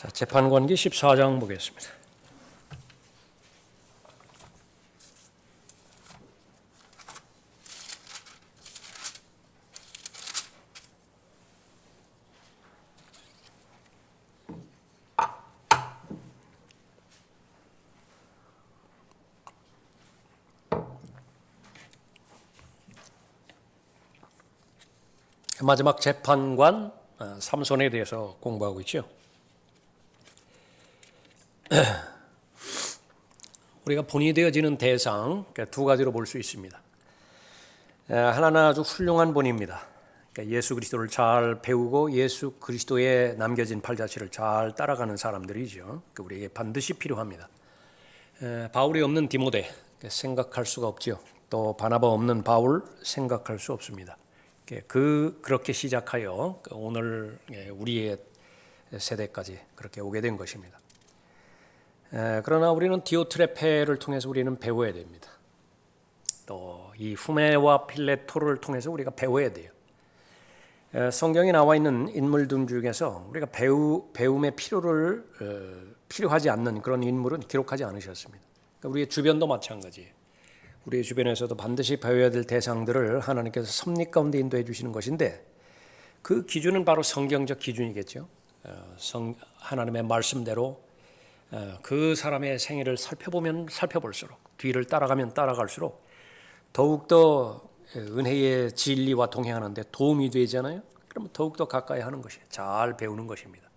자, 재판관기 14장 보겠습니다. 마지막 재판관 삼손에 대해서 공부하고 있죠. 우리가 본이 되어지는 대상 두 가지로 볼 수 있습니다. 하나는 아주 훌륭한 본입니다. 예수 그리스도를 잘 배우고 예수 그리스도에 남겨진 팔자취를 잘 따라가는 사람들이죠. 우리에게 반드시 필요합니다. 바울이 없는 디모데 생각할 수가 없지요. 또 바나바 없는 바울 생각할 수 없습니다. 그렇게 시작하여 오늘 우리의 세대까지 그렇게 오게 된 것입니다. 그러나 우리는 디오트레페를 통해서 우리는 배워야 됩니다. 또 이 후메와 필레토를 통해서 우리가 배워야 돼요. 성경에 나와 있는 인물들 중에서 우리가 배움의 필요하지 않는 그런 인물은 기록하지 않으셨습니다. 우리의 주변도 마찬가지예요. 우리의 주변에서도 반드시 배워야 될 대상들을 하나님께서 섭리 가운데 인도해 주시는 것인데 그 기준은 바로 성경적 기준이겠죠. 하나님의 말씀대로 그 사람의 생애를 살펴보면 살펴볼수록 뒤를 따라가면 따라갈수록 더욱더 은혜의 진리와 동행하는데 도움이 되잖아요. 그러면 더욱더 가까이 하는 것이 잘 배우는 것입니다.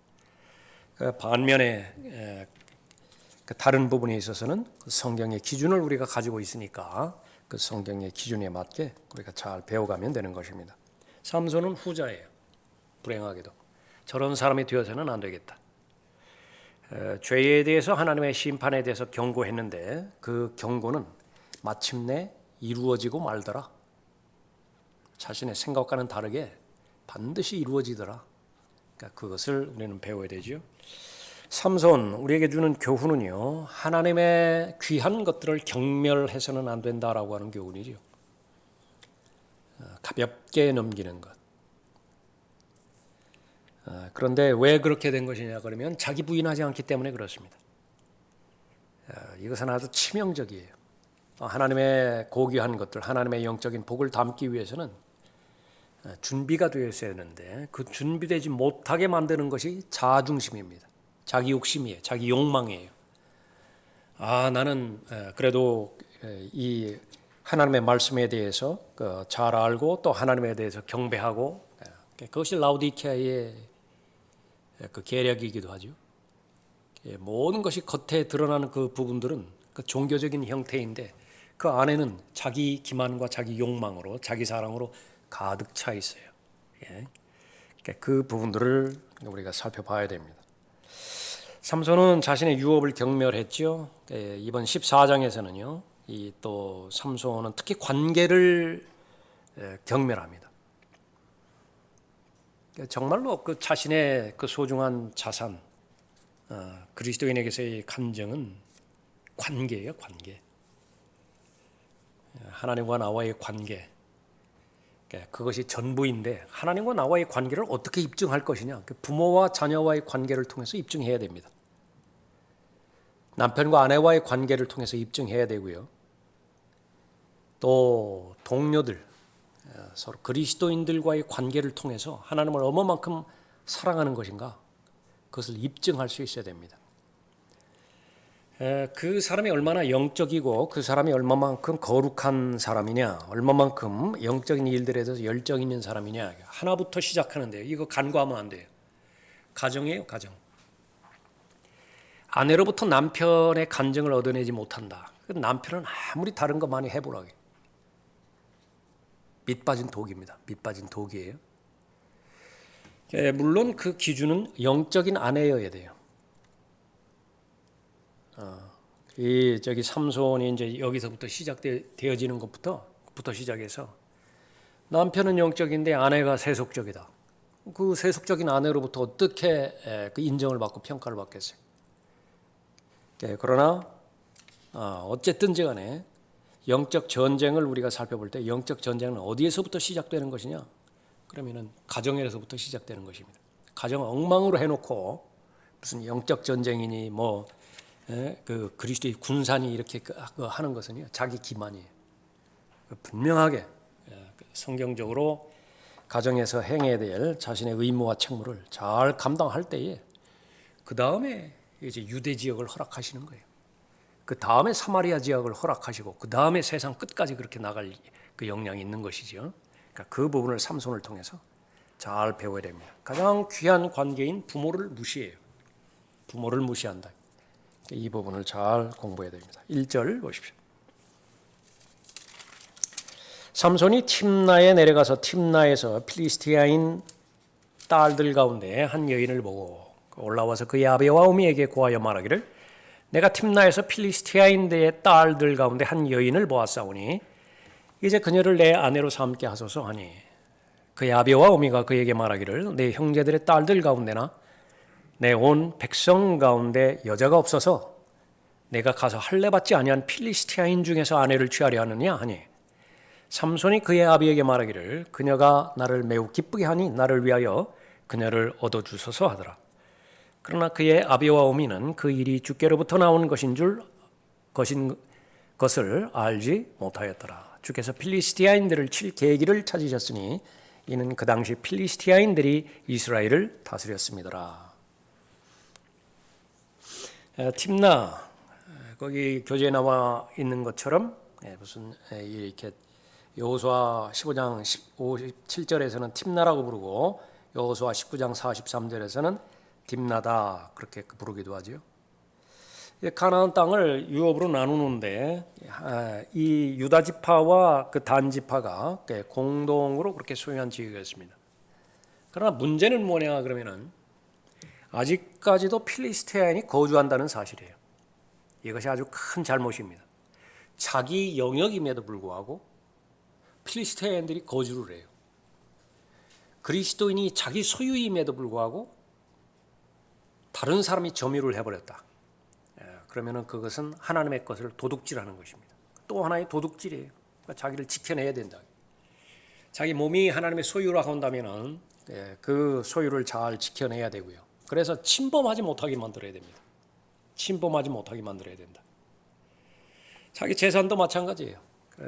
반면에 다른 부분에 있어서는 성경의 기준을 우리가 가지고 있으니까 그 성경의 기준에 맞게 우리가 잘 배워가면 되는 것입니다. 삼손은 후자예요. 불행하게도 저런 사람이 되어서는 안 되겠다. 죄에 대해서 하나님의 심판에 대해서 경고했는데 그 경고는 마침내 이루어지고 말더라. 자신의 생각과는 다르게 반드시 이루어지더라. 그러니까 그것을 우리는 배워야 되죠. 삼손 우리에게 주는 교훈은요. 하나님의 귀한 것들을 경멸해서는 안 된다라고 하는 교훈이죠. 가볍게 넘기는 것. 그런데 왜 그렇게 된 것이냐 그러면 자기 부인하지 않기 때문에 그렇습니다. 이것은 아주 치명적이에요. 하나님의 고귀한 것들, 하나님의 영적인 복을 담기 위해서는 준비가 되어 있어야 하는데 그 준비되지 못하게 만드는 것이 자아중심입니다. 자기 욕심이에요. 자기 욕망이에요. 나는 그래도 이 하나님의 말씀에 대해서 잘 알고 또 하나님에 대해서 경배하고 그것이 라우디케아의 그 계략이기도 하죠. 모든 것이 겉에 드러나는 그 부분들은 그 종교적인 형태인데 그 안에는 자기 기만과 자기 욕망으로 자기 사랑으로 가득 차 있어요. 그 부분들을 우리가 살펴봐야 됩니다. 삼손은 자신의 유업을 경멸했죠. 이번 14장에서는요. 이 또 삼손은 특히 관계를 경멸합니다. 정말로 그 자신의 그 소중한 자산, 그리스도인에게서의 간증은 관계예요, 관계. 하나님과 나와의 관계. 그것이 전부인데 하나님과 나와의 관계를 어떻게 입증할 것이냐. 부모와 자녀와의 관계를 통해서 입증해야 됩니다. 남편과 아내와의 관계를 통해서 입증해야 되고요. 또 동료들, 서로 그리스도인들과의 관계를 통해서 하나님을 얼마만큼 사랑하는 것인가 그것을 입증할 수 있어야 됩니다. 그 사람이 얼마나 영적이고 그 사람이 얼마만큼 거룩한 사람이냐 얼마만큼 영적인 일들에 대해서 열정 있는 사람이냐 하나부터 시작하는데요. 이거 간과하면 안 돼요. 가정이에요. 가정. 아내로부터 남편의 간증을 얻어내지 못한다. 남편은 아무리 다른 거 많이 해보라고 해요. 밑빠진 독입니다. 밑빠진 독이에요. 물론 그 기준은 영적인 아내여야 돼요. 저기 삼손이 이제 여기서부터 시작되어지는 것부터 시작해서 남편은 영적인데 아내가 세속적이다. 그 세속적인 아내로부터 어떻게 그 인정을 받고 평가를 받겠어요? 그러나 어쨌든지 간에 영적 전쟁을 우리가 살펴볼 때 영적 전쟁은 어디에서부터 시작되는 것이냐? 그러면은 가정에서부터 시작되는 것입니다. 가정을 엉망으로 해놓고 무슨 영적 전쟁이니 그 그리스도의 군산이 이렇게 하는 것은요 자기 기만이에요. 분명하게 성경적으로 가정에서 행해야 될 자신의 의무와 책무를 잘 감당할 때에 그 다음에 이제 유대 지역을 허락하시는 거예요. 그 다음에 사마리아 지역을 허락하시고 그 다음에 세상 끝까지 그렇게 나갈 그 역량이 있는 것이죠. 그러니까 그 부분을 삼손을 통해서 잘 배워야 됩니다. 가장 귀한 관계인 부모를 무시해요. 부모를 무시한다. 이 부분을 잘 공부해야 됩니다. 1절 보십시오. 삼손이 팀나에 내려가서 팀나에서 필리스티아인 딸들 가운데 한 여인을 보고 올라와서 그의 아비와 어미에게 고하여 말하기를 내가 팀나에서 필리스티아인들의 딸들 가운데 한 여인을 보았사오니 이제 그녀를 내 아내로 삼게 하소서 하니 그의 아비와 어미가 그에게 말하기를 내 형제들의 딸들 가운데나 내 온 백성 가운데 여자가 없어서 내가 가서 할례받지 아니한 필리스티아인 중에서 아내를 취하려 하느냐 하니 삼손이 그의 아비에게 말하기를 그녀가 나를 매우 기쁘게 하니 나를 위하여 그녀를 얻어주소서 하더라. 그러나 그의 아비와 어미는 그 일이 주께로부터 나온 것인 것을 알지 못하였더라. 주께서 필리스티아인들을 칠 계기를 찾으셨으니 이는 그 당시 필리스티아인들이 이스라엘을 다스렸습니다. tim나 거기 교재에 나와 있는 것처럼 무슨 이렇게 여호수아 15장 57절에서는 tim나라고 부르고 여호수아 19장 43절에서는 딥나다 그렇게 부르기도 하죠. 가나안 땅을 유업으로 나누는데 이 유다 지파와 그 단 지파가 공동으로 그렇게 소유한 지역이었습니다. 그러나 문제는 뭐냐 그러면은 아직까지도 필리스티아인이 거주한다는 사실이에요. 이것이 아주 큰 잘못입니다. 자기 영역임에도 불구하고 필리스티아인들이 거주를 해요. 그리스도인이 자기 소유임에도 불구하고 다른 사람이 점유를 해버렸다. 그러면은 그것은 하나님의 것을 도둑질하는 것입니다. 또 하나의 도둑질이에요. 그러니까 자기를 지켜내야 된다. 자기 몸이 하나님의 소유라고 한다면은 그 소유를 잘 지켜내야 되고요. 그래서 침범하지 못하게 만들어야 됩니다. 침범하지 못하게 만들어야 된다. 자기 재산도 마찬가지예요.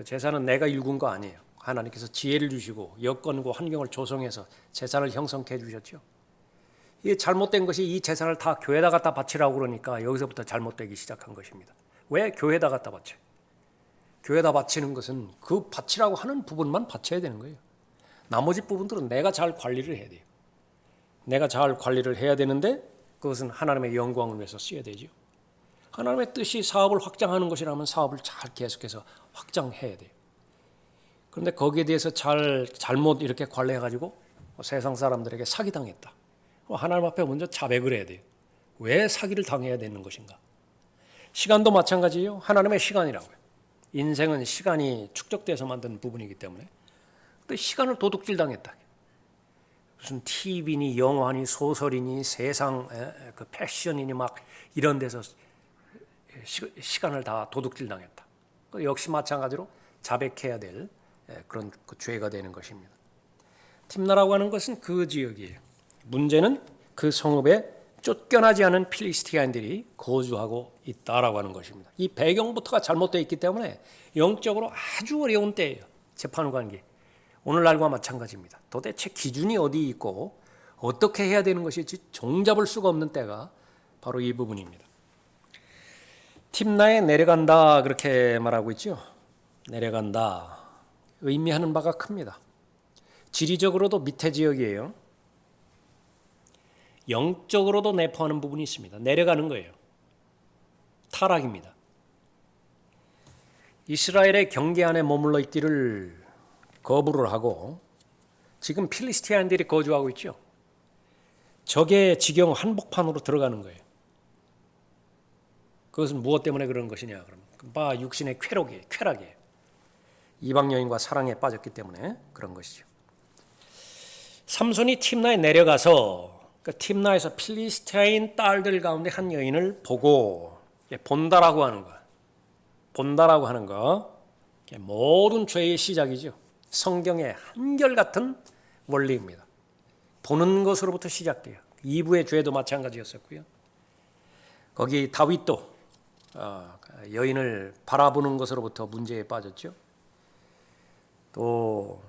재산은 내가 일군 거 아니에요. 하나님께서 지혜를 주시고 여건과 환경을 조성해서 재산을 형성해 주셨죠. 이게 잘못된 것이 이 재산을 다 교회에다 갖다 바치라고 그러니까 여기서부터 잘못되기 시작한 것입니다. 왜 교회에다 갖다 바쳐요? 교회에다 바치는 것은 그 바치라고 하는 부분만 바쳐야 되는 거예요. 나머지 부분들은 내가 잘 관리를 해야 돼요. 내가 잘 관리를 해야 되는데 그것은 하나님의 영광을 위해서 써야 되죠. 하나님의 뜻이 사업을 확장하는 것이라면 사업을 잘 계속해서 확장해야 돼요. 그런데 거기에 대해서 잘못 이렇게 관리해가지고 세상 사람들에게 사기당했다. 하나님 앞에 먼저 자백을 해야 돼요. 왜 사기를 당해야 되는 것인가? 시간도 마찬가지예요. 하나님의 시간이라고요. 인생은 시간이 축적돼서 만든 부분이기 때문에. 근데 시간을 도둑질 당했다. 무슨 TV니 영화니 소설이니 세상 그 패션이니 막 이런 데서 시간을 다 도둑질 당했다. 역시 마찬가지로 자백해야 될 그런 그 죄가 되는 것입니다. tim나라고 하는 것은 그 지역이에요. 문제는 그 성읍에 쫓겨나지 않은 필리스티아인들이 거주하고 있다라고 하는 것입니다. 이 배경부터가 잘못되어 있기 때문에 영적으로 아주 어려운 때예요. 재판관계. 오늘날과 마찬가지입니다. 도대체 기준이 어디 있고 어떻게 해야 되는 것일지 종잡을 수가 없는 때가 바로 이 부분입니다. tim나에 내려간다 그렇게 말하고 있죠. 내려간다. 의미하는 바가 큽니다. 지리적으로도 밑에 지역이에요. 영적으로도 내포하는 부분이 있습니다. 내려가는 거예요. 타락입니다. 이스라엘의 경계 안에 머물러 있기를 거부를 하고 지금 필리스티아인들이 거주하고 있죠. 적의 지경 한복판으로 들어가는 거예요. 그것은 무엇 때문에 그런 것이냐? 그러면 육신의 쾌락이에요. 이방 여인과 사랑에 빠졌기 때문에 그런 것이죠. 삼손이 tim나에 내려가서 tim나에서 필리스티아인 딸들 가운데 한 여인을 보고 본다라고 하는 거. 본다라고 하는 거 모든 죄의 시작이죠. 성경의 한결같은 원리입니다. 보는 것으로부터 시작돼요. 이브의 죄도 마찬가지였었고요. 거기 다윗도 여인을 바라보는 것으로부터 문제에 빠졌죠. 또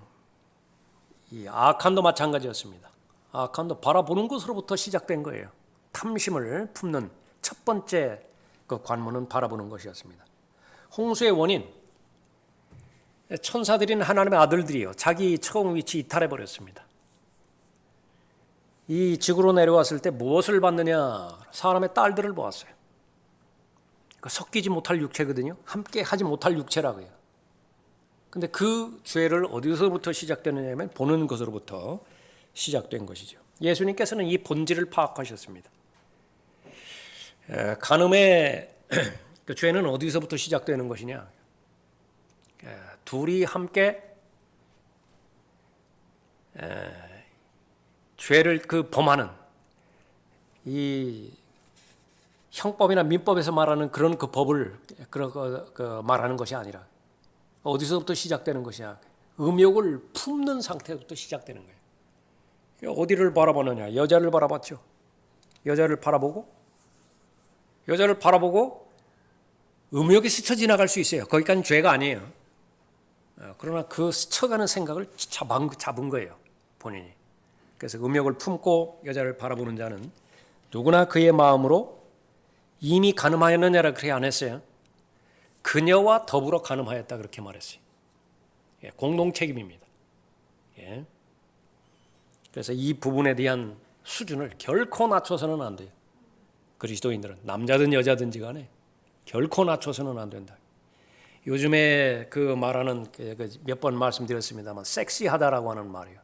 이 아칸도 마찬가지였습니다. 아칸도 바라보는 것으로부터 시작된 거예요. 탐심을 품는 첫 번째 그 관문은 바라보는 것이었습니다. 홍수의 원인, 천사들인 하나님의 아들들이요, 자기 처음 위치 이탈해 버렸습니다. 이 지구로 내려왔을 때 무엇을 봤느냐? 사람의 딸들을 보았어요. 섞이지 못할 육체거든요. 함께 하지 못할 육체라고요. 근데 그 죄를 어디서부터 시작되느냐면 보는 것으로부터 시작된 것이죠. 예수님께서는 이 본질을 파악하셨습니다. 간음의 그 죄는 어디서부터 시작되는 것이냐? 둘이 함께 죄를 그 범하는 이 형법이나 민법에서 말하는 그런 그 법을 말하는 것이 아니라 어디서부터 시작되는 것이냐? 음욕을 품는 상태부터 시작되는 거예요. 어디를 바라보느냐? 여자를 바라봤죠. 여자를 바라보고 음욕이 스쳐 지나갈 수 있어요. 거기까지는 죄가 아니에요. 그러나 그 스쳐가는 생각을 잡은 거예요, 본인이. 그래서 음욕을 품고 여자를 바라보는 자는 누구나 그의 마음으로 이미 간음하였느냐라 그렇게 안 했어요. 그녀와 더불어 간음하였다 그렇게 말했어요. 공동 책임입니다. 그래서 이 부분에 대한 수준을 결코 낮춰서는 안 돼요. 그리스도인들은 남자든 여자든지 간에 결코 낮춰서는 안 된다. 요즘에 그 말하는 몇 번 말씀드렸습니다만 섹시하다라고 하는 말이에요.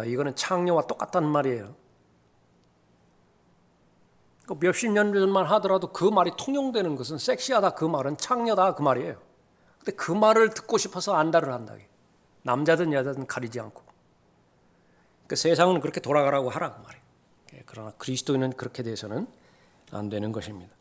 이거는 창녀와 똑같다는 말이에요. 몇십 년 전만 하더라도 그 말이 통용되는 것은 섹시하다 그 말은 창녀다 그 말이에요. 근데 그 말을 듣고 싶어서 안다를 한다. 남자든 여자든 가리지 않고. 그러니까 세상은 그렇게 돌아가라고 하라 그 말이에요. 그러나 그리스도인은 그렇게 돼서는 안 되는 것입니다.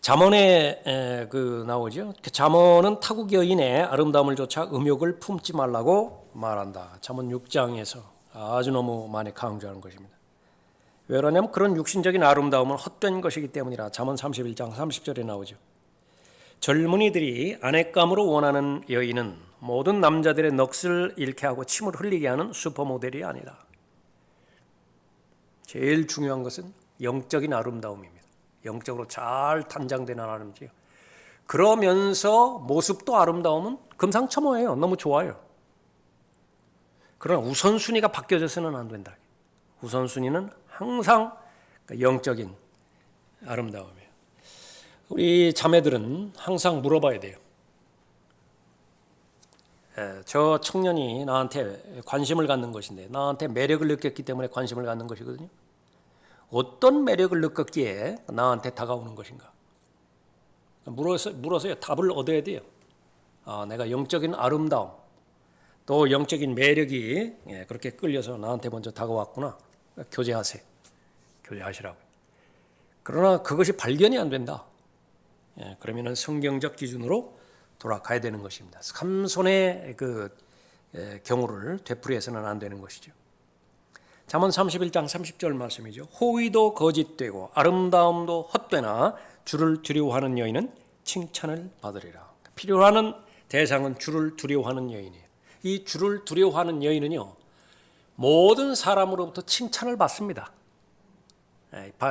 잠언에 나오죠. 잠언은 타국 여인의 아름다움을 조차 음욕을 품지 말라고 말한다. 잠언 6장에서 아주 너무 많이 강조하는 것입니다. 왜 그러냐면 그런 육신적인 아름다움은 헛된 것이기 때문이라. 잠언 31장 30절에 나오죠. 젊은이들이 아내감으로 원하는 여인은 모든 남자들의 넋을 잃게 하고 침을 흘리게 하는 슈퍼모델이 아니다. 제일 중요한 것은 영적인 아름다움입니다. 영적으로 잘 단장된 아름다움이죠. 그러면서 모습도 아름다움은 금상첨화예요. 너무 좋아요. 그러나 우선순위가 바뀌어져서는 안 된다. 우선순위는 항상 영적인 아름다움이에요. 우리 자매들은 항상 물어봐야 돼요. 저 청년이 나한테 관심을 갖는 것인데 나한테 매력을 느꼈기 때문에 관심을 갖는 것이거든요. 어떤 매력을 느꼈기에 나한테 다가오는 것인가? 물어서요. 답을 얻어야 돼요. 내가 영적인 아름다움 또 영적인 매력이 그렇게 끌려서 나한테 먼저 다가왔구나. 교제하세요. 교제하시라고. 그러나 그것이 발견이 안 된다. 그러면은 성경적 기준으로 돌아가야 되는 것입니다. 삼손의 그 경우를 되풀이해서는 안 되는 것이죠. 잠언 31장 30절 말씀이죠. 호의도 거짓되고 아름다움도 헛되나 주를 두려워하는 여인은 칭찬을 받으리라. 필요하는 대상은 주를 두려워하는 여인이에요. 이 주를 두려워하는 여인은요, 모든 사람으로부터 칭찬을 받습니다.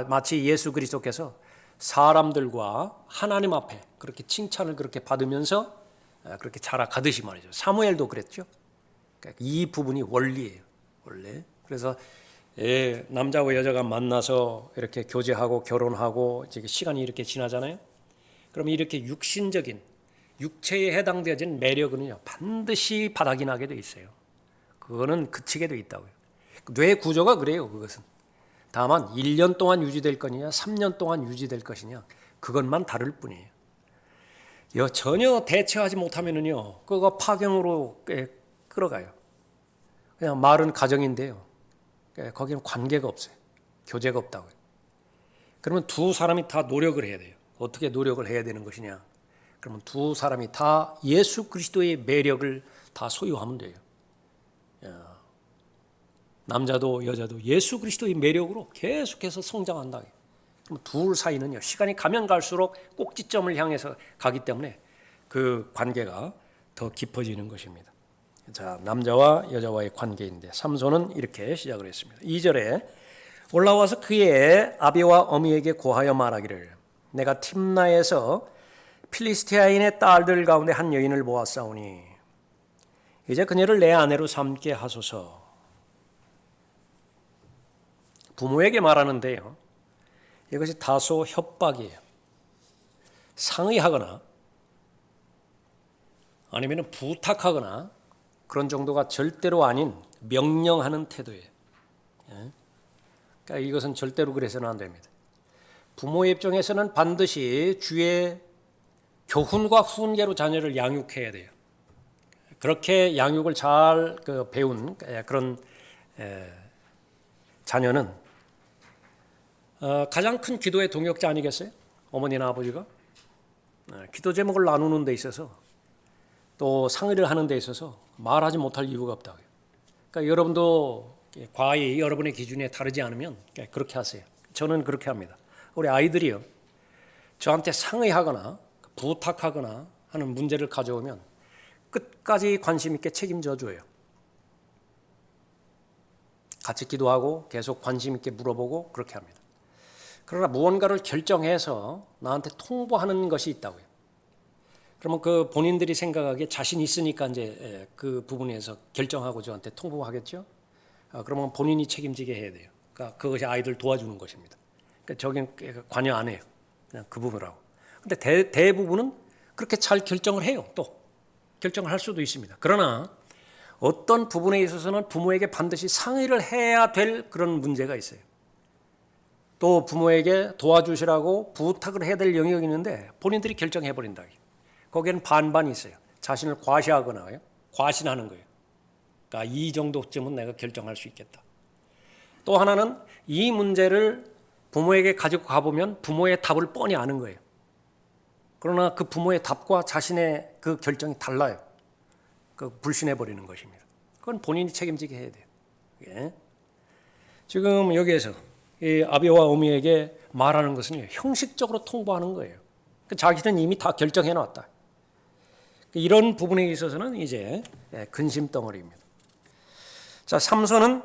마치 예수 그리스도께서 사람들과 하나님 앞에 그렇게 칭찬을 그렇게 받으면서 그렇게 자라가듯이 말이죠. 사무엘도 그랬죠. 이 부분이 원리예요. 원래. 그래서 남자와 여자가 만나서 이렇게 교제하고 결혼하고 이제 시간이 이렇게 지나잖아요. 그럼 이렇게 육신적인 육체에 해당되어진 매력은요 반드시 바닥이 나게 돼 있어요. 그거는 그치게 돼 있다고요. 뇌 구조가 그래요. 그것은 다만 1년 동안 유지될 거냐 3년 동안 유지될 것이냐 그것만 다를 뿐이에요. 전혀 대처하지 못하면은요 그거 파경으로 끌어가요. 그냥 말은 가정인데요 거기는 관계가 없어요. 교제가 없다고요. 그러면 두 사람이 다 노력을 해야 돼요. 어떻게 노력을 해야 되는 것이냐? 그러면 두 사람이 다 예수 그리스도의 매력을 다 소유하면 돼요. 남자도 여자도 예수 그리스도의 매력으로 계속해서 성장한다. 그럼 둘 사이는요, 시간이 가면 갈수록 꼭지점을 향해서 가기 때문에 그 관계가 더 깊어지는 것입니다. 자, 남자와 여자와의 관계인데 삼손은 이렇게 시작을 했습니다. 2절에 올라와서 그의 아비와 어미에게 고하여 말하기를 내가 팀나에서 필리스티아인의 딸들 가운데 한 여인을 보았사오니 이제 그녀를 내 아내로 삼게 하소서. 부모에게 말하는데요, 이것이 다소 협박이에요. 상의하거나 아니면 부탁하거나 그런 정도가 절대로 아닌 명령하는 태도예요. 그러니까 이것은 절대로 그래서는 안 됩니다. 부모의 입장에서는 반드시 주의 교훈과 훈계로 자녀를 양육해야 돼요. 그렇게 양육을 잘 배운 그런 자녀는 가장 큰 기도의 동역자 아니겠어요? 어머니나 아버지가 기도 제목을 나누는 데 있어서 또 상의를 하는 데 있어서 말하지 못할 이유가 없다고요. 그러니까 여러분도 과히 여러분의 기준에 다르지 않으면 그렇게 하세요. 저는 그렇게 합니다. 우리 아이들이요, 저한테 상의하거나 부탁하거나 하는 문제를 가져오면 끝까지 관심 있게 책임져 줘요. 같이 기도하고 계속 관심 있게 물어보고 그렇게 합니다. 그러나 무언가를 결정해서 나한테 통보하는 것이 있다고요. 그러면 그 본인들이 생각하기에 자신 있으니까 이제 그 부분에서 결정하고 저한테 통보하겠죠. 그러면 본인이 책임지게 해야 돼요. 그러니까 그것이 아이들 도와주는 것입니다. 그러니까 저긴 관여 안 해요. 그냥 그 부분을 하고. 근데 대부분은 그렇게 잘 결정을 해요. 또 결정을 할 수도 있습니다. 그러나 어떤 부분에 있어서는 부모에게 반드시 상의를 해야 될 그런 문제가 있어요. 또 부모에게 도와주시라고 부탁을 해야 될 영역이 있는데 본인들이 결정해버린다. 거기에는 반반이 있어요. 자신을 과시하거나 과신하는 거예요. 그러니까 이 정도쯤은 내가 결정할 수 있겠다. 또 하나는 이 문제를 부모에게 가지고 가보면 부모의 답을 뻔히 아는 거예요. 그러나 그 부모의 답과 자신의 그 결정이 달라요. 불신해버리는 것입니다. 그건 본인이 책임지게 해야 돼요. 예. 지금 여기에서 이 아비와 어미에게 말하는 것은 형식적으로 통보하는 거예요. 자기는 이미 다 결정해놨다. 이런 부분에 있어서는 이제 근심 덩어리입니다. 자, 삼손은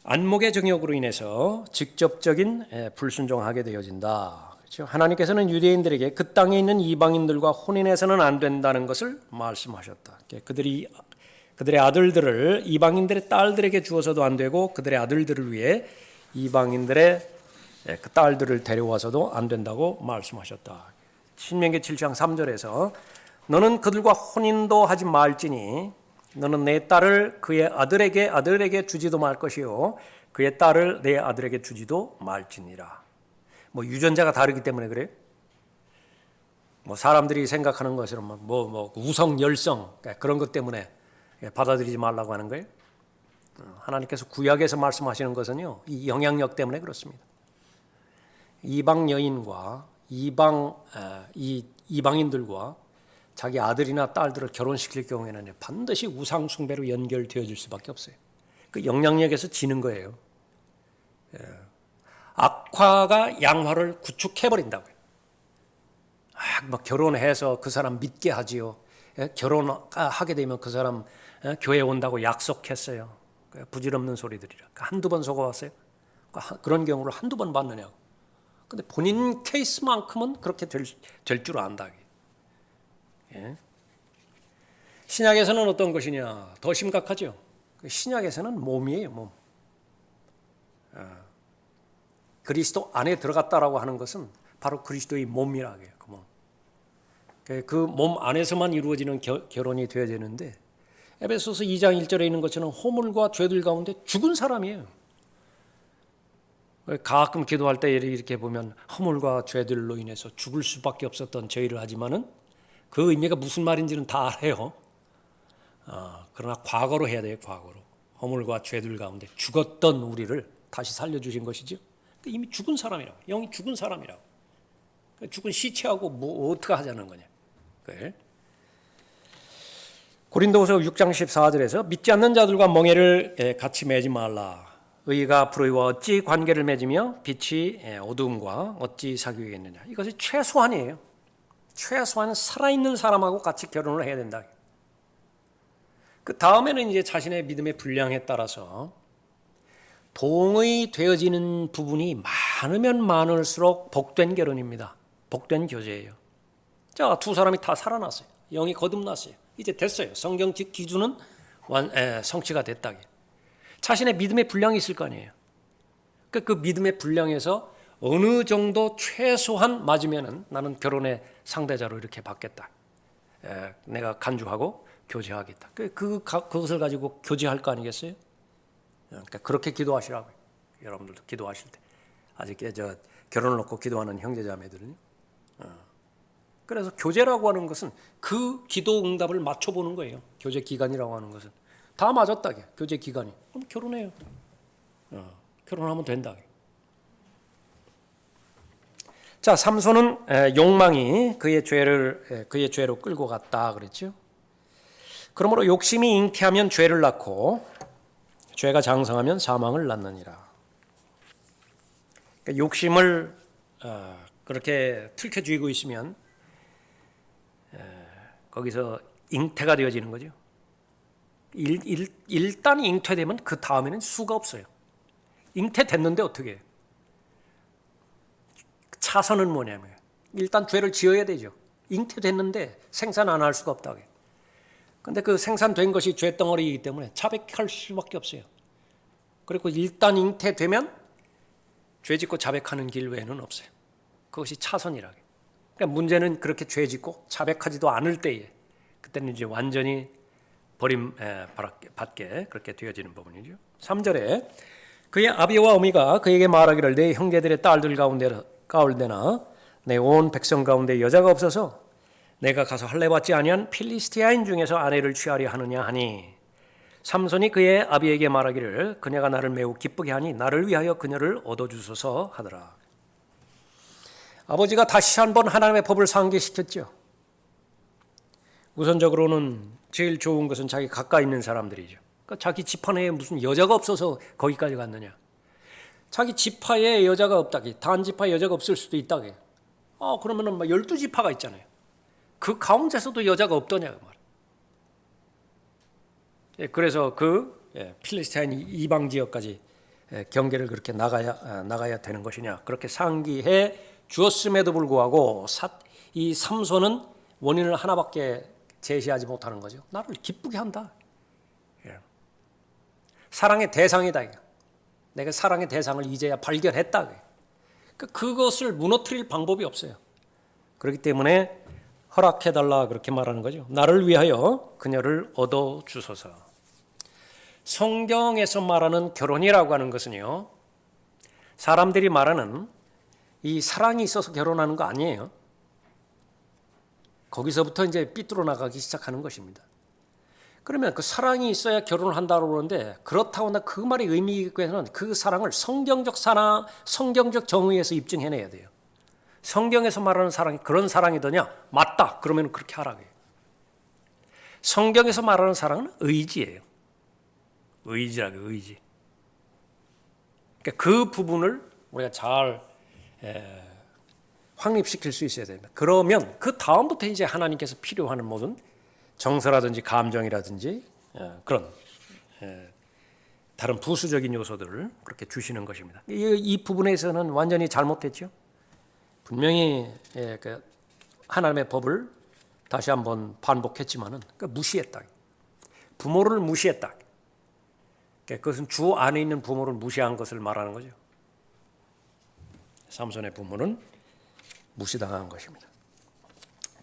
안목의 정욕으로 인해서 직접적인 불순종하게 되어진다. 그렇죠? 하나님께서는 유대인들에게 그 땅에 있는 이방인들과 혼인해서는 안 된다는 것을 말씀하셨다. 그들의 아들들을 이방인들의 딸들에게 주어서도 안 되고 그들의 아들들을 위해 이방인들의 그 딸들을 데려와서도 안 된다고 말씀하셨다. 신명기 7장 3절에서 너는 그들과 혼인도 하지 말지니 너는 내 딸을 그의 아들에게 주지도 말 것이요 그의 딸을 내 아들에게 주지도 말지니라. 뭐 유전자가 다르기 때문에 그래요. 뭐 사람들이 생각하는 것처럼 뭐 우성 열성 그런 것 때문에 받아들이지 말라고 하는 거예요. 하나님께서 구약에서 말씀하시는 것은요, 이 영향력 때문에 그렇습니다. 이방 여인과 이방인들과 자기 아들이나 딸들을 결혼시킬 경우에는 반드시 우상 숭배로 연결되어질 수밖에 없어요. 그 영향력에서 지는 거예요. 악화가 양화를 구축해버린다고요. 막 결혼해서 그 사람 믿게 하지요. 결혼하게 되면 그 사람 교회 온다고 약속했어요. 부질없는 소리들이라. 한두 번 속아왔어요. 그런 경우를 한두 번 봤느냐고. 근데 본인 케이스만큼은 그렇게 될 줄 안다. 예. 신약에서는 어떤 것이냐? 더 심각하죠. 신약에서는 몸이에요, 몸. 그리스도 안에 들어갔다라고 하는 것은 바로 그리스도의 몸이라고 해요. 그 몸. 그 몸 안에서만 이루어지는 결혼이 되어야 되는데 에베소서 2장 1절에 있는 것처럼 허물과 죄들 가운데 죽은 사람이에요. 가끔 기도할 때 이렇게 보면 허물과 죄들로 인해서 죽을 수밖에 없었던 죄를 하지만은 그 의미가 무슨 말인지는 다 알아요. 그러나 과거로 해야 돼요. 과거로. 허물과 죄들 가운데 죽었던 우리를 다시 살려주신 것이죠. 이미 죽은 사람이라고. 영이 죽은 사람이라고. 죽은 시체하고 뭐 어떻게 하자는 거냐. 고린도후서 6장 14절에서 믿지 않는 자들과 멍에를 같이 매지 말라. 의가 불의와 어찌 관계를 맺으며 빛이 어두움과 어찌 사귀겠느냐. 이것이 최소한이에요. 최소한 살아있는 사람하고 같이 결혼을 해야 된다. 그 다음에는 이제 자신의 믿음의 분량에 따라서 동의 되어지는 부분이 많으면 많을수록 복된 결혼입니다. 복된 교제예요. 자, 두 사람이 다 살아났어요. 영이 거듭났어요. 이제 됐어요. 성경 기준은 성취가 됐다. 자신의 믿음의 분량이 있을 거 아니에요. 그 믿음의 분량에서 어느 정도 최소한 맞으면은 나는 결혼의 상대자로 이렇게 받겠다. 내가 간주하고 교제하겠다. 그것을 가지고 교제할 거 아니겠어요? 그러니까 그렇게 기도하시라고요. 여러분들도 기도하실 때 아직 결혼을 놓고 기도하는 형제자매들은요. 그래서 교제라고 하는 것은 그 기도 응답을 맞춰보는 거예요. 교제 기간이라고 하는 것은 다 맞았다. 교제 기간이 그럼 결혼해요. 결혼하면 된다. 자, 삼손은 욕망이 그의 죄로 끌고 갔다 그랬죠. 그러므로 욕심이 잉태하면 죄를 낳고 죄가 장성하면 사망을 낳느니라. 그러니까 욕심을 그렇게 틀켜쥐고 있으면 거기서 잉태가 되어지는 거죠. 일단 잉태되면 그 다음에는 수가 없어요. 잉태됐는데 어떻게 해요? 차선은 뭐냐면 일단 죄를 지어야 되죠. 잉태됐는데 생산 안 할 수가 없다고 해요. 그런데 그 생산된 것이 죄덩어리이기 때문에 자백할 수밖에 없어요. 그리고 일단 잉태되면 죄짓고 자백하는 길 외에는 없어요. 그것이 차선이라고 해요. 그러니까 문제는 그렇게 죄짓고 자백하지도 않을 때에 그때는 이제 완전히 버림받게 그렇게 되어지는 부분이죠. 3절에 그의 아비와 어미가 그에게 말하기를 내 형제들의 딸들 가운데나 내 온 백성 가운데 여자가 없어서 내가 가서 할례받지 아니한 필리스티아인 중에서 아내를 취하려 하느냐 하니 삼손이 그의 아비에게 말하기를 그녀가 나를 매우 기쁘게 하니 나를 위하여 그녀를 얻어주소서 하더라. 아버지가 다시 한번 하나님의 법을 상기시켰죠. 우선적으로는 제일 좋은 것은 자기 가까이 있는 사람들이죠. 그러니까 자기 지파 내에 무슨 여자가 없어서 거기까지 갔느냐. 자기 지파에 여자가 없다기, 단지파에 여자가 없을 수도 있다기. 그러면은 12지파가 있잖아요. 그 가운데서도 여자가 없더냐 그 말. 그래서 필리스타인 이방 지역까지 경계를 그렇게 나가야 되는 것이냐. 그렇게 상기해 주었음에도 불구하고 이 삼손은 원인을 하나밖에 제시하지 못하는 거죠. 나를 기쁘게 한다. 사랑의 대상이다. 내가 사랑의 대상을 이제야 발견했다. 그것을 무너뜨릴 방법이 없어요. 그렇기 때문에 허락해달라 그렇게 말하는 거죠. 나를 위하여 그녀를 얻어주소서. 성경에서 말하는 결혼이라고 하는 것은요, 사람들이 말하는 이 사랑이 있어서 결혼하는 거 아니에요. 거기서부터 이제 삐뚤어 나가기 시작하는 것입니다. 그러면 그 사랑이 있어야 결혼을 한다고 그러는데 그렇다고 나 그 말의 의미에서는 그 사랑을 성경적 정의에서 입증해내야 돼요. 성경에서 말하는 사랑이 그런 사랑이더냐? 맞다. 그러면 그렇게 하라고 해요. 성경에서 말하는 사랑은 의지예요. 의지라고 의지. 그러니까 그 부분을 우리가 잘 확립시킬 수 있어야 됩니다. 그러면 그 다음부터 이제 하나님께서 필요하는 모든 정서라든지 감정이라든지 그런 다른 부수적인 요소들을 그렇게 주시는 것입니다. 이 부분에서는 완전히 잘못됐죠. 분명히 하나님의 법을 다시 한번 반복했지만은 무시했다. 부모를 무시했다. 그것은 주 안에 있는 부모를 무시한 것을 말하는 거죠. 삼손의 부모는 무시당한 것입니다.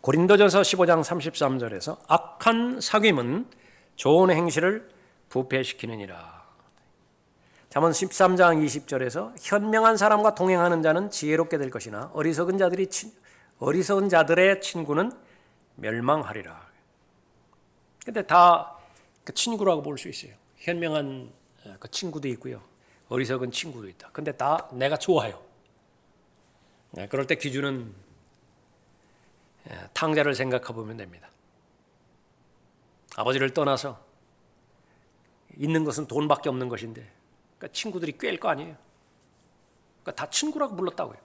고린도전서 15장 33절에서 악한 사귐은 좋은 행실을 부패시키느니라. 잠언 13장 20절에서 현명한 사람과 동행하는 자는 지혜롭게 될 것이나 어리석은 자들의 친구는 멸망하리라. 근데 다 친구라고 볼 수 있어요. 현명한 친구도 있고요. 어리석은 친구도 있다. 근데 다 내가 좋아요. 그럴 때 기준은 탕자를 생각해 보면 됩니다. 아버지를 떠나서 있는 것은 돈밖에 없는 것인데, 그러니까 친구들이 꿰일 거 아니에요. 그러니까 다 친구라고 불렀다고요.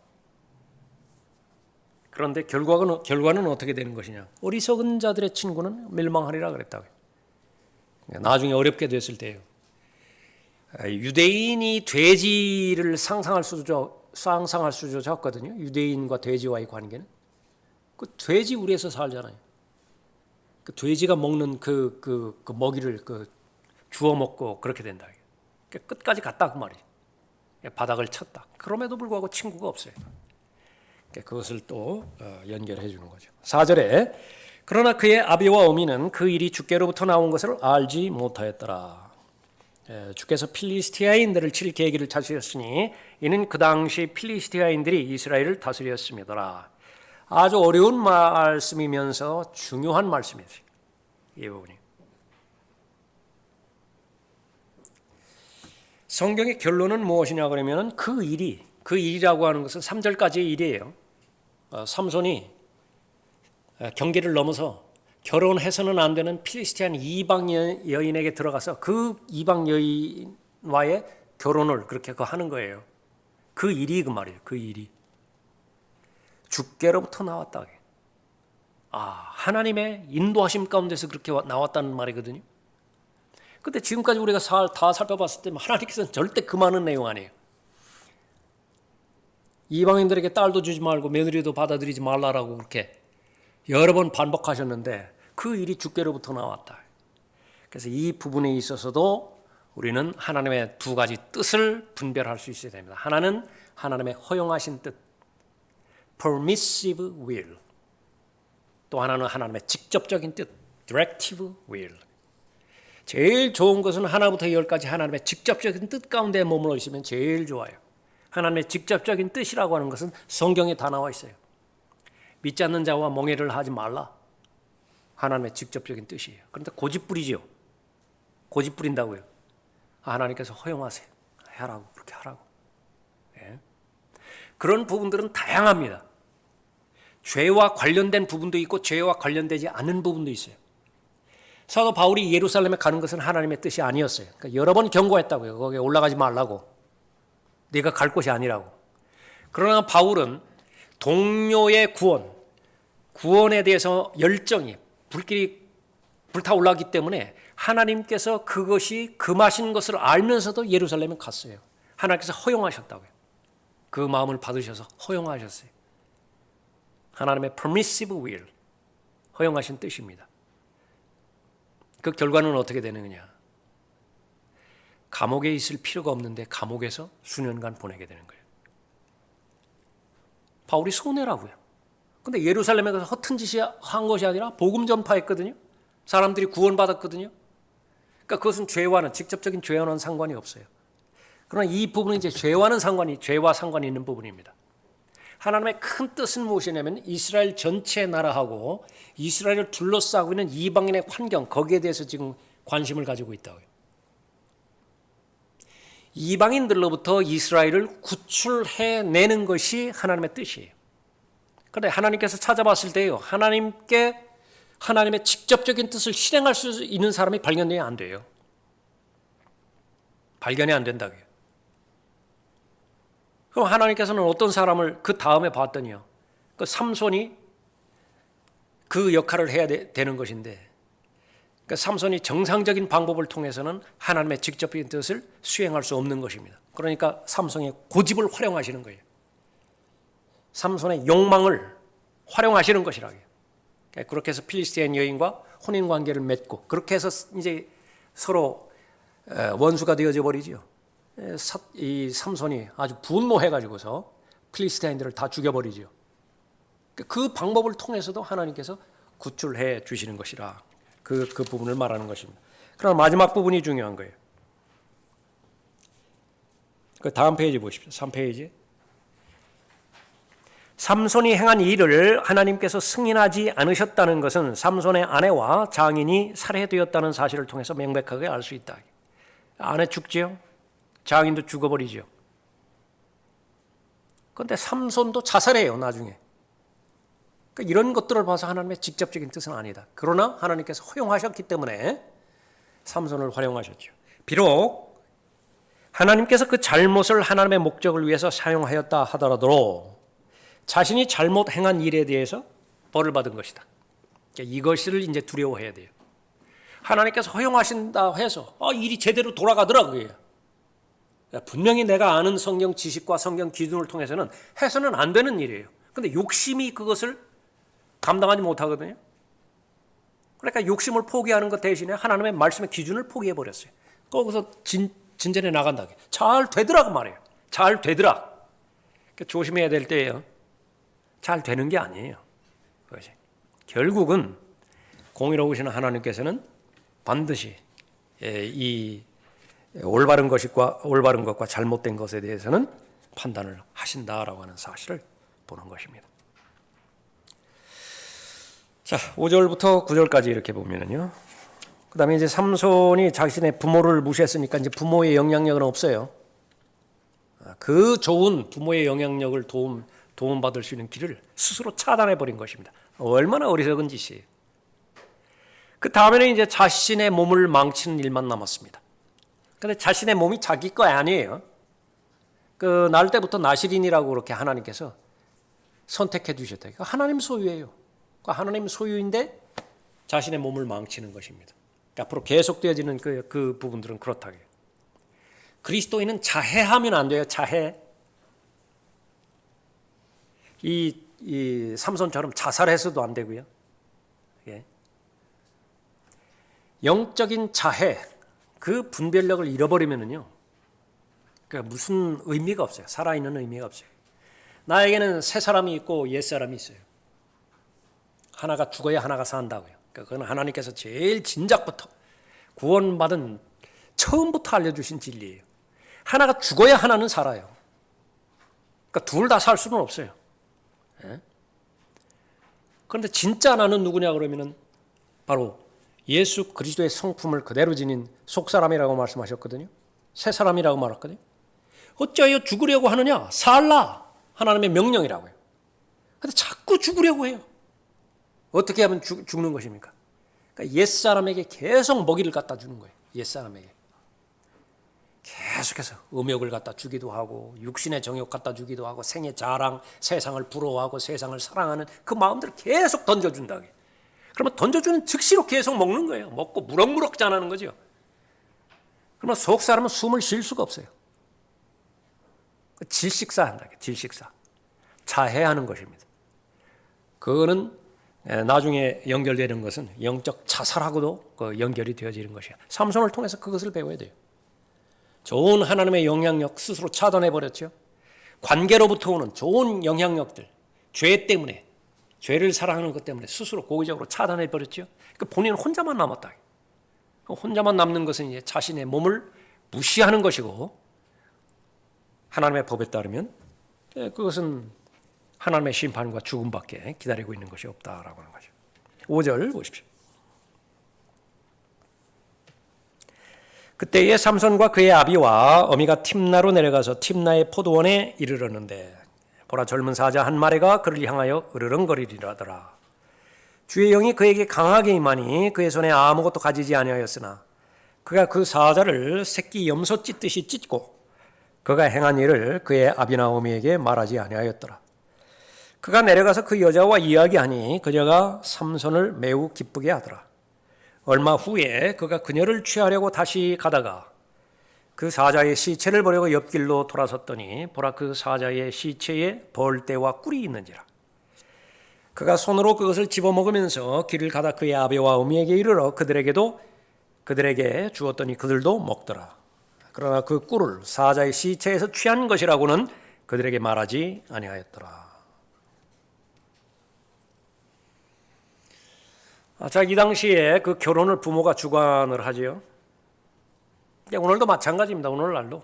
그런데 결과는 어떻게 되는 것이냐? 어리석은 자들의 친구는 멸망하리라 그랬다고요. 나중에 어렵게 됐을 때요. 유대인이 돼지를 상상할 수조차 없거든요. 유대인과 돼지와의 관계는. 그 돼지 우리에서 살잖아요. 그 돼지가 먹는 그 먹이를 주워 먹고 그렇게 된다. 끝까지 갔다 그 말이에요. 바닥을 쳤다. 그럼에도 불구하고 친구가 없어요. 그것을 또 연결해 주는 거죠. 4절에 그러나 그의 아비와 어미는 그 일이 주께로부터 나온 것을 알지 못하였더라. 주께서 필리스티아인들을 칠 계기를 찾으셨으니 이는 그 당시 필리스티아인들이 이스라엘을 다스렸습니다. 아주 어려운 말씀이면서 중요한 말씀이에요. 이 부분이. 성경의 결론은 무엇이냐 그러면 그 일이라고 하는 것은 3절까지의 일이에요. 삼손이 경계를 넘어서 결혼해서는 안 되는 필리스티안 이방 여인에게 들어가서 그 이방 여인과의 결혼을 그렇게 하는 거예요. 그 일이 그 말이에요. 그 일이 주께로부터 나왔다. 하나님의 인도하심 가운데서 그렇게 나왔다는 말이거든요. 근데 지금까지 우리가 다 살펴봤을 때 하나님께서는 절대 그 많은 내용 아니에요. 이방인들에게 딸도 주지 말고 며느리도 받아들이지 말라라고 그렇게 여러 번 반복하셨는데 그 일이 주께로부터 나왔다. 그래서 이 부분에 있어서도 우리는 하나님의 두 가지 뜻을 분별할 수 있어야 됩니다. 하나는 하나님의 허용하신 뜻, permissive will. 또 하나는 하나님의 직접적인 뜻, directive will. 제일 좋은 것은 하나부터 열까지 하나님의 직접적인 뜻 가운데 머물러 있으면 제일 좋아요. 하나님의 직접적인 뜻이라고 하는 것은 성경에 다 나와 있어요. 믿지 않는 자와 멍해를 하지 말라. 하나님의 직접적인 뜻이에요. 그런데 고집부리죠. 고집부린다고요. 하나님께서 허용하세요. 하라고, 그렇게 하라고. 네. 그런 부분들은 다양합니다. 죄와 관련된 부분도 있고 죄와 관련되지 않은 부분도 있어요. 사도 바울이 예루살렘에 가는 것은 하나님의 뜻이 아니었어요. 그러니까 여러 번 경고했다고요. 거기에 올라가지 말라고. 네가 갈 곳이 아니라고. 그러나 바울은 동료의 구원에 대해서 열정이 불길이 불타올랐기 때문에 하나님께서 그것이 금하신 것을 알면서도 예루살렘에 갔어요. 하나님께서 허용하셨다고요. 그 마음을 받으셔서 허용하셨어요. 하나님의 permissive will, 허용하신 뜻입니다. 그 결과는 어떻게 되느냐? 감옥에 있을 필요가 없는데 감옥에서 수년간 보내게 되는 거예요. 바울이 손해라고요. 근데 예루살렘에 가서 허튼 짓이 한 것이 아니라 복음 전파했거든요. 사람들이 구원받았거든요. 그러니까 그것은 직접적인 죄와는 상관이 없어요. 그러나 이 부분은 이제 죄와 상관이 있는 부분입니다. 하나님의 큰 뜻은 무엇이냐면 이스라엘 전체 나라하고 이스라엘을 둘러싸고 있는 이방인의 환경, 거기에 대해서 지금 관심을 가지고 있다고요. 이방인들로부터 이스라엘을 구출해내는 것이 하나님의 뜻이에요. 그런데 하나님께서 찾아봤을 때요, 하나님의 직접적인 뜻을 실행할 수 있는 사람이 발견되면 안 돼요. 발견이 안 된다고요. 그럼 하나님께서는 어떤 사람을 그 다음에 봤더니요, 그 삼손이 그 역할을 해야 되는 것인데, 그러니까 삼손이 정상적인 방법을 통해서는 하나님의 직접적인 뜻을 수행할 수 없는 것입니다. 그러니까 삼손의 고집을 활용하시는 거예요. 삼손의 욕망을 활용하시는 것이라고요. 그렇게 해서 필리스티안 여인과 혼인 관계를 맺고 그렇게 해서 이제 서로 원수가 되어져 버리죠. 이 삼손이 아주 분노해가지고서 필리스티안들을 다 죽여버리죠. 그 방법을 통해서도 하나님께서 구출해 주시는 것이라 그 부분을 말하는 것입니다. 그러나 마지막 부분이 중요한 거예요. 그 다음 페이지 보십시오. 3페이지. 삼손이 행한 일을 하나님께서 승인하지 않으셨다는 것은 삼손의 아내와 장인이 살해되었다는 사실을 통해서 명백하게 알 수 있다. 아내 죽지요? 장인도 죽어버리죠. 그런데 삼손도 자살해요, 나중에. 그러니까 이런 것들을 봐서 하나님의 직접적인 뜻은 아니다. 그러나 하나님께서 허용하셨기 때문에 삼손을 활용하셨죠. 비록 하나님께서 그 잘못을 하나님의 목적을 위해서 사용하였다 하더라도 자신이 잘못 행한 일에 대해서 벌을 받은 것이다. 이것을 이제 두려워해야 돼요. 하나님께서 허용하신다 해서 일이 제대로 돌아가더라고요. 분명히 내가 아는 성경 지식과 성경 기준을 통해서는 해서는 안 되는 일이에요. 근데 욕심이 그것을 감당하지 못하거든요. 그러니까 욕심을 포기하는 것 대신에 하나님의 말씀의 기준을 포기해버렸어요. 거기서 진전해 나간다. 잘 되더라고 말이에요. 잘 되더라. 그러니까 조심해야 될 때예요. 잘 되는 게 아니에요. 그것이. 결국은 공의로우신 하나님께서는 반드시 이 올바른 것과 잘못된 것에 대해서는 판단을 하신다라고 하는 사실을 보는 것입니다. 자, 5절부터 9절까지 이렇게 보면은요. 그다음에 이제 삼손이 자신의 부모를 무시했으니까 이제 부모의 영향력은 없어요. 그 좋은 부모의 영향력을 도움받을 수 있는 길을 스스로 차단해 버린 것입니다. 얼마나 어리석은 짓이에요. 그 다음에는 이제 자신의 몸을 망치는 일만 남았습니다. 근데 자신의 몸이 자기 거 아니에요. 그 날 때부터 나실인이라고 그렇게 하나님께서 선택해 주셨다. 하나님 소유예요. 하나님 소유인데 자신의 몸을 망치는 것입니다. 앞으로 계속되어지는 그 부분들은 그렇다고요. 그리스도인은 자해하면 안 돼요. 자해. 이 삼손처럼 자살해서도 안 되고요. 예. 영적인 자해, 그 분별력을 잃어버리면은요, 무슨 의미가 없어요. 살아있는 의미가 없어요. 나에게는 새 사람이 있고 옛 사람이 있어요. 하나가 죽어야 하나가 산다고요. 그건 하나님께서 제일 진작부터 구원받은 처음부터 알려주신 진리예요. 하나가 죽어야 하나는 살아요. 그러니까 둘 다 살 수는 없어요. 예? 그런데 진짜 나는 누구냐 그러면은 바로 예수 그리스도의 성품을 그대로 지닌 속사람이라고 말씀하셨거든요. 새 사람이라고 말했거든요. 어찌하여 죽으려고 하느냐? 살라. 하나님의 명령이라고요. 그런데 자꾸 죽으려고 해요. 어떻게 하면 죽는 것입니까? 그러니까 옛사람에게 계속 먹이를 갖다 주는 거예요. 옛사람에게. 계속해서 음욕을 갖다 주기도 하고 육신의 정욕 갖다 주기도 하고 생의 자랑, 세상을 부러워하고 세상을 사랑하는 그 마음들을 계속 던져준다. 그러면 던져주는 즉시로 계속 먹는 거예요. 먹고 무럭무럭 자라는 거죠. 그러면 속 사람은 숨을 쉴 수가 없어요. 질식사한다. 질식사. 자해하는 것입니다. 그거는 나중에 연결되는 것은 영적 자살하고도 연결이 되어지는 것이에요. 삼손을 통해서 그것을 배워야 돼요. 좋은 하나님의 영향력 스스로 차단해버렸죠. 관계로부터 오는 좋은 영향력들, 죄 때문에, 죄를 사랑하는 것 때문에 스스로 고의적으로 차단해버렸죠. 그러니까 본인은 혼자만 남았다. 혼자만 남는 것은 이제 자신의 몸을 무시하는 것이고, 하나님의 법에 따르면 그것은 하나님의 심판과 죽음밖에 기다리고 있는 것이 없다라고 하는 거죠. 5절 보십시오. 그때에 삼손과 그의 아비와 어미가 팀나로 내려가서 팀나의 포도원에 이르렀는데 보라 젊은 사자 한 마리가 그를 향하여 으르렁거리리라더라. 주의 영이 그에게 강하게 임하니 그의 손에 아무것도 가지지 아니하였으나 그가 그 사자를 새끼 염소 찢듯이 찢고 그가 행한 일을 그의 아비나 어미에게 말하지 아니하였더라. 그가 내려가서 그 여자와 이야기하니 그녀가 삼손을 매우 기쁘게 하더라. 얼마 후에 그가 그녀를 취하려고 다시 가다가 그 사자의 시체를 보려고 옆길로 돌아섰더니 보라 그 사자의 시체에 벌떼와 꿀이 있는지라. 그가 손으로 그것을 집어먹으면서 길을 가다 그의 아비와 어미에게 이르러 그들에게 주었더니 그들도 먹더라. 그러나 그 꿀을 사자의 시체에서 취한 것이라고는 그들에게 말하지 아니하였더라. 자, 이 당시에 그 결혼을 부모가 주관을 하지요. 오늘도 마찬가지입니다. 오늘날도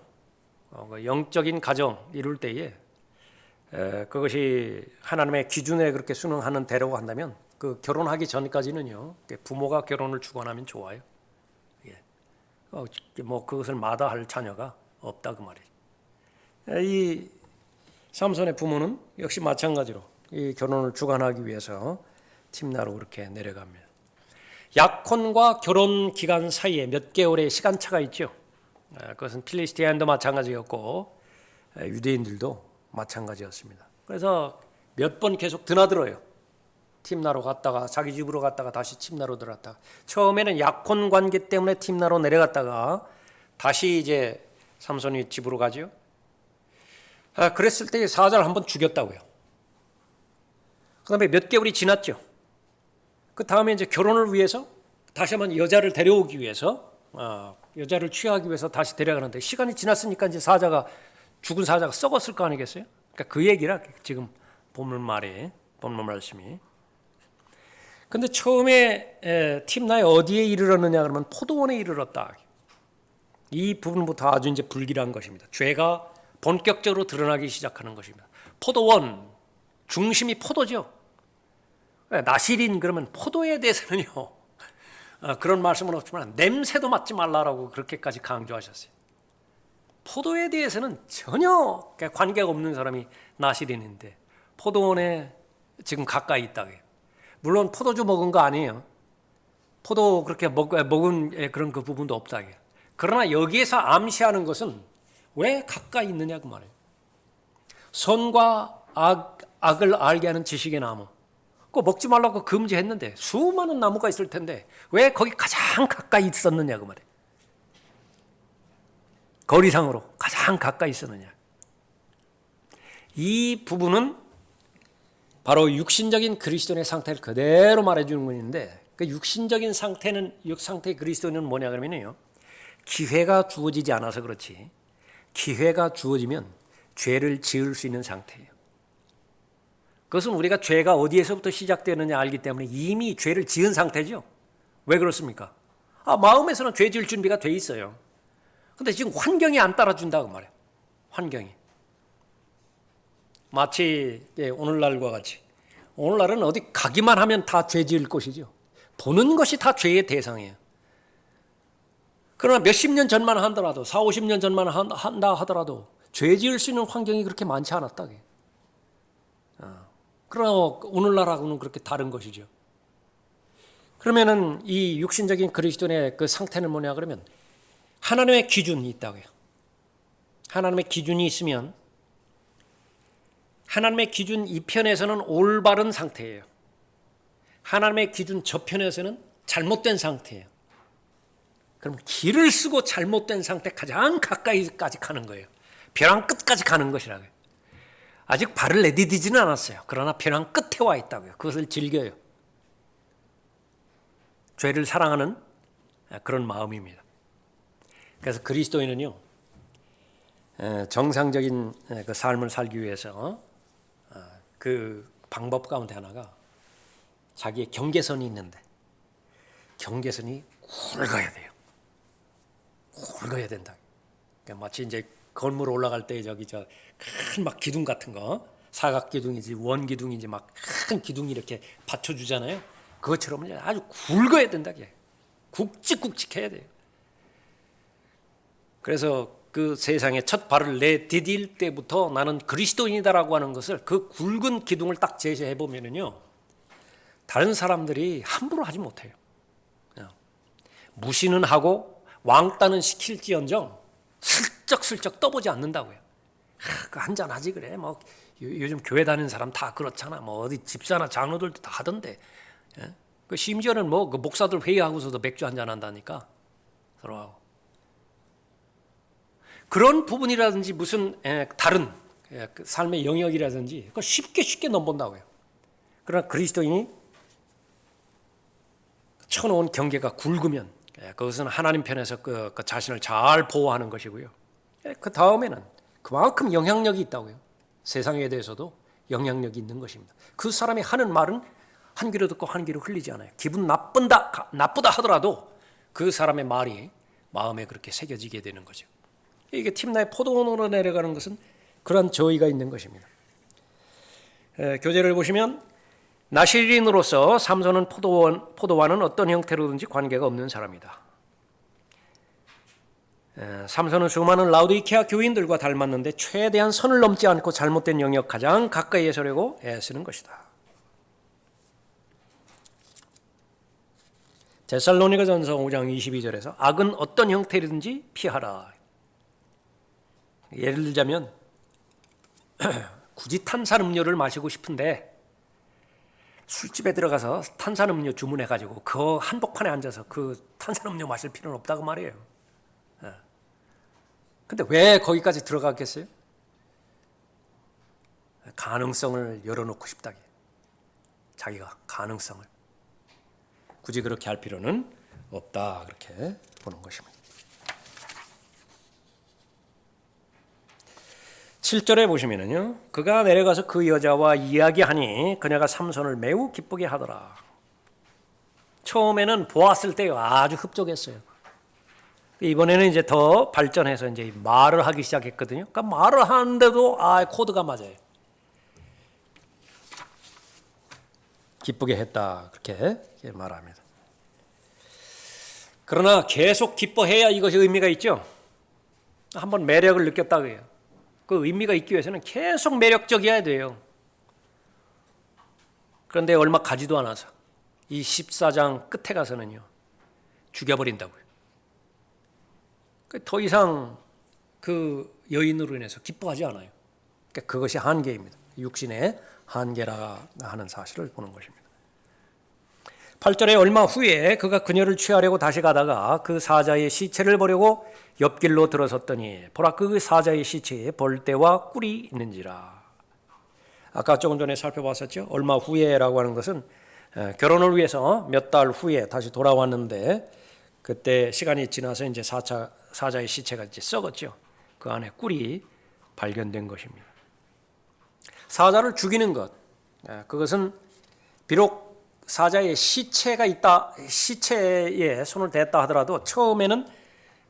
영적인 가정 이룰 때에 그것이 하나님의 기준에 그렇게 순응하는 대로고 한다면 그 결혼하기 전까지는요 부모가 결혼을 주관하면 좋아요. 뭐 그것을 마다할 자녀가 없다 그 말이에요. 이 삼손의 부모는 역시 마찬가지로 이 결혼을 주관하기 위해서 팀나로 그렇게 내려갑니다. 약혼과 결혼 기간 사이에 몇 개월의 시간차가 있죠. 그것은 필리스티아인도 마찬가지였고 유대인들도 마찬가지였습니다. 그래서 몇 번 계속 드나들어요. 팀나로 갔다가 자기 집으로 갔다가 다시 팀나로 들어갔다가, 처음에는 약혼 관계 때문에 팀나로 내려갔다가 다시 이제 삼손이 집으로 가죠. 그랬을 때 사자를 한번 죽였다고요. 그 다음에 몇 개월이 지났죠. 그 다음에 이제 결혼을 위해서 다시 한번 여자를 데려오기 위해서, 여자를 취하기 위해서 다시 데려가는데, 시간이 지났으니까 이제 죽은 사자가 썩었을 거 아니겠어요? 그러니까 그 얘기라 지금 본문 말씀이. 근데 처음에 팀나에 어디에 이르렀느냐 그러면 포도원에 이르렀다. 이 부분부터 아주 이제 불길한 것입니다. 죄가 본격적으로 드러나기 시작하는 것입니다. 포도원, 중심이 포도죠. 나실인 그러면 포도에 대해서는요, 그런 말씀은 없지만 냄새도 맡지 말라라고 그렇게까지 강조하셨어요. 포도에 대해서는 전혀 관계가 없는 사람이 나실인인데 포도원에 지금 가까이 있다고 해요. 물론 포도주 먹은 거 아니에요. 포도 그렇게 먹은 그런 그 부분도 없다고 해요. 그러나 여기에서 암시하는 것은 왜 가까이 있느냐고 말해요. 선과 악을 알게 하는 지식의 나무, 그거 먹지 말라고 금지했는데 수많은 나무가 있을 텐데 왜 거기 가장 가까이 있었느냐고 말해요. 거리상으로 가장 가까이 있었느냐. 이 부분은 바로 육신적인 그리스도인의 상태를 그대로 말해주는 것인데, 그 육신적인 상태의 그리스도인은 뭐냐 그러면요, 기회가 주어지지 않아서 그렇지, 기회가 주어지면 죄를 지을 수 있는 상태예요. 그것은 우리가 죄가 어디에서부터 시작되느냐 알기 때문에 이미 죄를 지은 상태죠. 왜 그렇습니까? 마음에서는 죄 지을 준비가 돼 있어요. 근데 지금 환경이 안 따라준다고 말해요. 환경이. 마치 오늘날과 같이, 오늘날은 어디 가기만 하면 다 죄 지을 것이죠. 보는 것이 다 죄의 대상이에요. 그러나 몇십 년 전만 하더라도, 4, 50년 전만 한다 하더라도 죄 지을 수 있는 환경이 그렇게 많지 않았다. 그러나 오늘날하고는 그렇게 다른 것이죠. 그러면은 이 육신적인 그리스도인의 그 상태는 뭐냐 그러면 하나님의 기준이 있다고요. 하나님의 기준이 있으면 하나님의 기준 이편에서는 올바른 상태예요. 하나님의 기준 저편에서는 잘못된 상태예요. 그럼 길을 쓰고 잘못된 상태 가장 가까이까지 가는 거예요. 벼랑 끝까지 가는 것이라고요. 아직 발을 내디디지는 않았어요. 그러나 벼랑 끝에 와 있다고요. 그것을 즐겨요. 죄를 사랑하는 그런 마음입니다. 그래서 그리스도인은요, 정상적인 그 삶을 살기 위해서 그 방법 가운데 하나가 자기의 경계선이 있는데, 경계선이 굵어야 돼요. 굵어야 된다. 그러니까 마치 이제 건물 올라갈 때 큰 막 기둥 같은 거, 사각 기둥인지 원 기둥인지 막 큰 기둥이 이렇게 받쳐주잖아요. 그것처럼 아주 굵어야 된다. 굵직굵직해야 돼요. 그래서 그 세상에 첫 발을 내디딜 때부터 나는 그리스도인이다라고 하는 것을, 그 굵은 기둥을 딱 제시해 보면은요, 다른 사람들이 함부로 하지 못해요. 무시는 하고 왕따는 시킬지언정 슬쩍슬쩍 떠보지 않는다고요. 한잔하지 그래. 뭐 요즘 교회 다니는 사람 다 그렇잖아. 뭐 어디 집사나 장로들도 다 하던데. 그 심지어는 뭐 그 목사들 회의하고서도 맥주 한잔 한다니까 서로. 그런 부분이라든지 무슨 다른 삶의 영역이라든지 그걸 쉽게 넘본다고요. 그러나 그리스도인이 쳐놓은 경계가 굵으면 그것은 하나님 편에서 그 자신을 잘 보호하는 것이고요. 그 다음에는 그만큼 영향력이 있다고요. 세상에 대해서도 영향력이 있는 것입니다. 그 사람이 하는 말은 한 귀로 듣고 한 귀로 흘리지 않아요. 기분 나쁘다 하더라도 그 사람의 말이 마음에 그렇게 새겨지게 되는 거죠. 이게 팀나의 포도원으로 내려가는 것은 그러한 저의가 있는 것입니다. 교재를 보시면 나실인으로서 삼손은 포도와는 어떤 형태로든지 관계가 없는 사람이다. 삼손은 수많은 라우디케아 교인들과 닮았는데 최대한 선을 넘지 않고 잘못된 영역 가장 가까이에 서려고 애쓰는 것이다. 데살로니가전서 5장 22절에서 악은 어떤 형태이든지 피하라. 예를 들자면 굳이 탄산음료를 마시고 싶은데 술집에 들어가서 탄산음료 주문해가지고 그 한복판에 앉아서 그 탄산음료 마실 필요는 없다고 말이에요. 근데 왜 거기까지 들어가겠어요? 가능성을 열어놓고 싶다. 자기가 가능성을. 굳이 그렇게 할 필요는 없다. 그렇게 보는 것입니다. 7절에 보시면은요. 그가 내려가서 그 여자와 이야기하니 그녀가 삼손을 매우 기쁘게 하더라. 처음에는 보았을 때 아주 흡족했어요. 이번에는 이제 더 발전해서 이제 말을 하기 시작했거든요. 그러니까 말을 하는데도 코드가 맞아요. 기쁘게 했다. 그렇게 말합니다. 그러나 계속 기뻐해야 이것이 의미가 있죠. 한번 매력을 느꼈다 그래요. 그 의미가 있기 위해서는 계속 매력적이어야 돼요. 그런데 얼마 가지도 않아서 이 14장 끝에 가서는요. 죽여버린다고요. 더 이상 그 여인으로 인해서 기뻐하지 않아요. 그러니까 그것이 한계입니다. 육신의 한계라 하는 사실을 보는 것입니다. 8절에 얼마 후에 그가 그녀를 취하려고 다시 가다가 그 사자의 시체를 보려고 옆길로 들어섰더니 보라 그 사자의 시체에 벌떼와 꿀이 있는지라. 아까 조금 전에 살펴봤었죠. 얼마 후에라고 하는 것은 결혼을 위해서 몇 달 후에 다시 돌아왔는데 그때 시간이 지나서 이제 사자의 시체가 이제 썩었죠. 그 안에 꿀이 발견된 것입니다. 사자를 죽이는 것, 그것은 비록 사자의 시체가 있다, 시체에 손을 댔다 하더라도 처음에는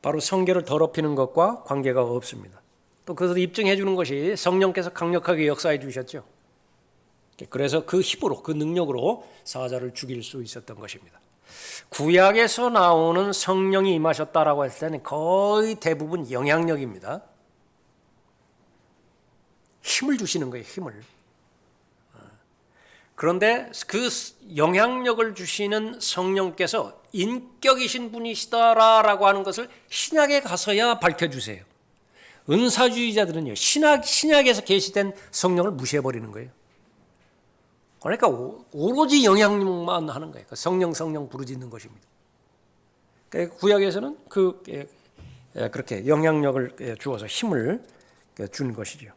바로 성결을 더럽히는 것과 관계가 없습니다. 또 그것을 입증해 주는 것이 성령께서 강력하게 역사해 주셨죠. 그래서 그 힘으로, 그 능력으로 사자를 죽일 수 있었던 것입니다. 구약에서 나오는 성령이 임하셨다라고 했을 때는 거의 대부분 영향력입니다. 힘을 주시는 거예요, 힘을. 그런데 그 영향력을 주시는 성령께서 인격이신 분이시다라고 하는 것을 신약에 가서야 밝혀주세요. 은사주의자들은요, 신약에서 계시된 성령을 무시해버리는 거예요. 그러니까 오로지 영향력만 하는 거예요. 성령 부르짖는 것입니다. 그러니까 구약에서는 그렇게 영향력을 주어서 힘을 준 것이죠.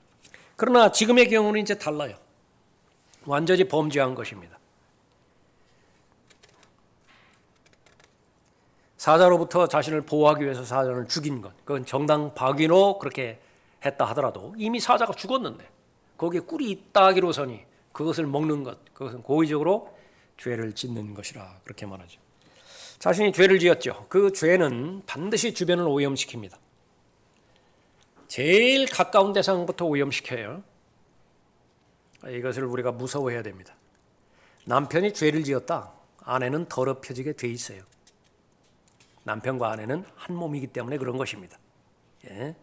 그러나 지금의 경우는 이제 달라요. 완전히 범죄한 것입니다. 사자로부터 자신을 보호하기 위해서 사자를 죽인 것, 그건 정당 박위로 그렇게 했다 하더라도 이미 사자가 죽었는데 거기에 꿀이 있다 하기로서니 그것을 먹는 것, 그것은 고의적으로 죄를 짓는 것이라 그렇게 말하죠. 자신이 죄를 지었죠. 그 죄는 반드시 주변을 오염시킵니다. 제일 가까운 대상부터 오염시켜요. 이것을 우리가 무서워해야 됩니다. 남편이 죄를 지었다. 아내는 더럽혀지게 돼 있어요. 남편과 아내는 한 몸이기 때문에 그런 것입니다. 예.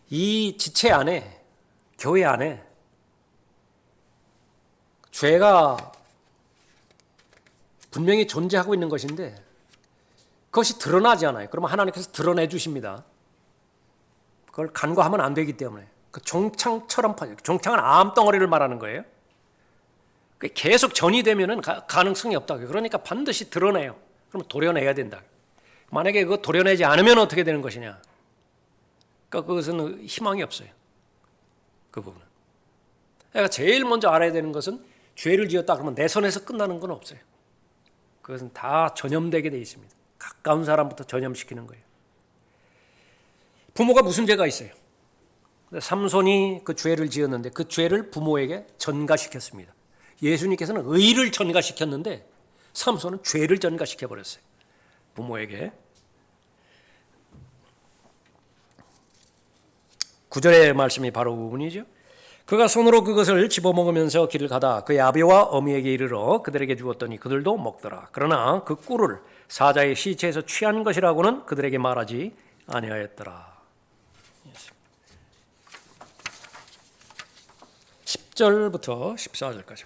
이 지체 안에, 교회 안에 죄가 분명히 존재하고 있는 것인데 그것이 드러나지 않아요. 그러면 하나님께서 드러내 주십니다. 그걸 간과하면 안 되기 때문에. 그 종창처럼 퍼져요. 종창은 암덩어리를 말하는 거예요. 계속 전이 되면은 가능성이 없다고요. 그러니까 반드시 드러내요. 그럼 도려내야 된다. 만약에 그거 도려내지 않으면 어떻게 되는 것이냐? 그러니까 그것은 희망이 없어요. 그 부분은. 그러니까 제일 먼저 알아야 되는 것은 죄를 지었다 그러면 내 손에서 끝나는 건 없어요. 그것은 다 전염되게 돼 있습니다. 가까운 사람부터 전염시키는 거예요. 부모가 무슨 죄가 있어요? 삼손이 그 죄를 지었는데 그 죄를 부모에게 전가시켰습니다. 예수님께서는 의를 전가시켰는데 삼손은 죄를 전가시켜버렸어요. 부모에게. 9절의 말씀이 바로 그 부분이죠. 그가 손으로 그것을 집어먹으면서 길을 가다 그의 아비와 어미에게 이르러 그들에게 주었더니 그들도 먹더라. 그러나 그 꿀을 사자의 시체에서 취한 것이라고는 그들에게 말하지 아니하였더라. 10절부터 14절까지.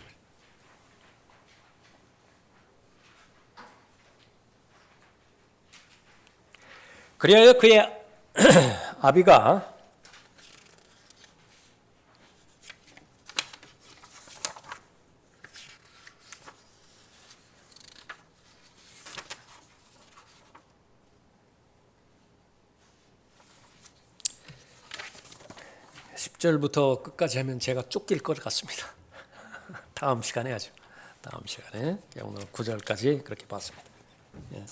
그리하여 그의 아비가 절부터 끝까지 하면 제가 쫓길 것 같습니다. 다음 시간에 하죠. 다음 시간에 오늘 9절까지 그렇게 봤습니다. 예.